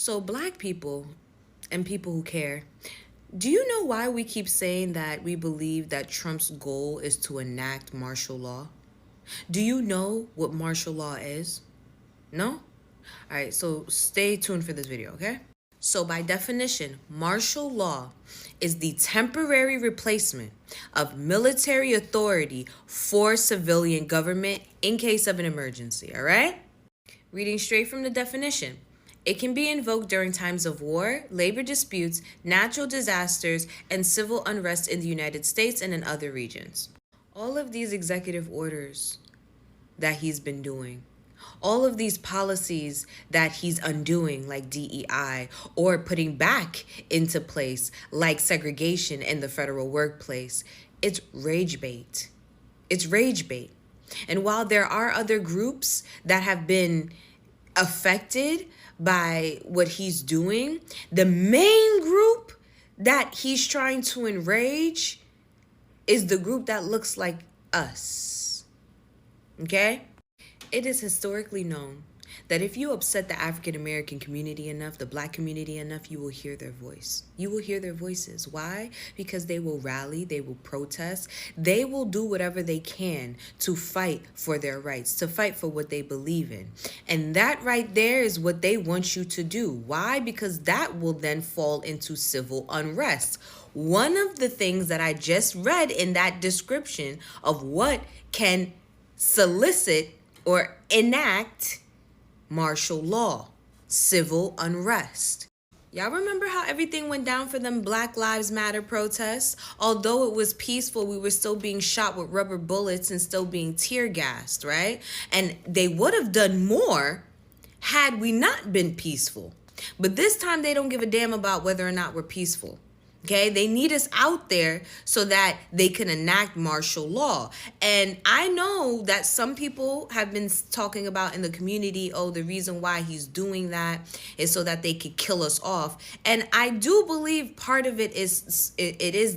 So, black people and people who care, do you know why we keep saying that we believe that Trump's goal is to enact martial law? Do you know what martial law is? No? All right, so stay tuned for this video, okay? So, by definition, martial law is the temporary replacement of military authority for civilian government in case of an emergency, all right? Reading straight from the definition. It can be invoked during times of war, labor disputes, natural disasters, and civil unrest in the United States and in other regions. All of these executive orders that he's been doing, all of these policies that he's undoing, like DEI, or putting back into place, like segregation in the federal workplace, it's rage bait. It's rage bait. And while there are other groups that have been affected by what he's doing, the main group that he's trying to enrage is the group that looks like us. Okay? It is historically known that if you upset the African American community enough, the black community enough, you will hear their voice. You will hear their voices. Why? Because they will rally, they will protest, they will do whatever they can to fight for their rights, to fight for what they believe in. And that right there is what they want you to do. Why? Because that will then fall into civil unrest. One of the things that I just read in that description of what can solicit or enact martial law, civil unrest. Y'all remember how everything went down for them Black Lives Matter protests? Although it was peaceful, we were still being shot with rubber bullets and still being tear gassed, right? And they would have done more had we not been peaceful. But this time they don't give a damn about whether or not we're peaceful. Okay, they need us out there so that they can enact martial law. And I know that some people have been talking about in the community, oh, the reason why he's doing that is so that they could kill us off. And I do believe part of it is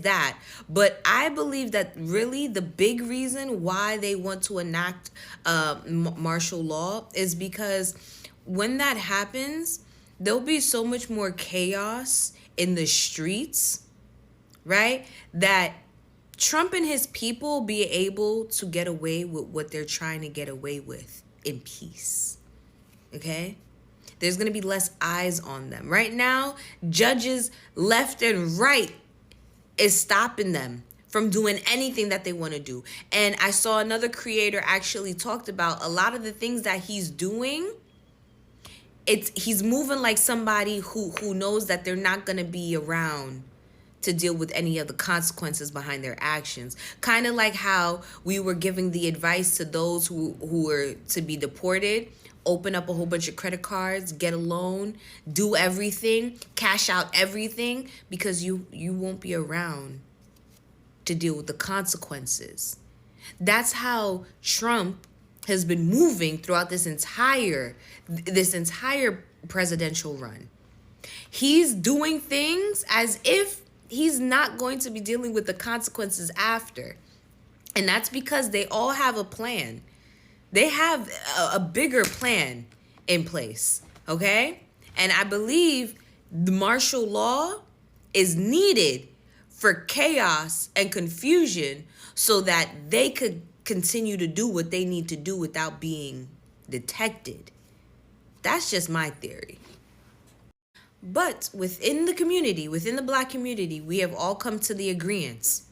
that. But I believe that really the big reason why they want to enact martial law is because when that happens, there'll be so much more chaos in the streets, right? That Trump and his people be able to get away with what they're trying to get away with in peace. Okay? There's going to be less eyes on them. Right now, judges left and right is stopping them from doing anything that they want to do. And I saw another creator actually talked about a lot of the things that he's doing. He's moving like somebody who knows that they're not going to be around to deal with any of the consequences behind their actions. Kind of like how we were giving the advice to those who were to be deported: open up a whole bunch of credit cards, get a loan, do everything, cash out everything, because you won't be around to deal with the consequences. That's how Trump has been moving throughout this entire presidential run. He's doing things as if he's not going to be dealing with the consequences after. And that's because they all have a plan. They have a bigger plan in place, okay? And I believe the martial law is needed for chaos and confusion so that they could continue to do what they need to do without being detected. That's just my theory. But within the community, within the black community, we have all come to the agreement,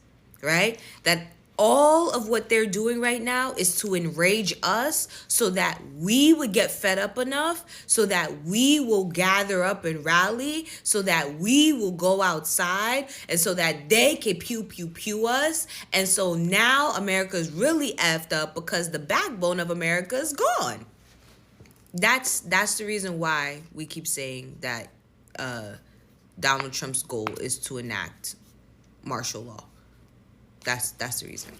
right? That all of what they're doing right now is to enrage us so that we would get fed up enough, so that we will gather up and rally, so that we will go outside, and so that they can pew, pew, pew us. And so now America's really effed up because the backbone of America is gone. That's the reason why we keep saying that Donald Trump's goal is to enact martial law. That's the reason.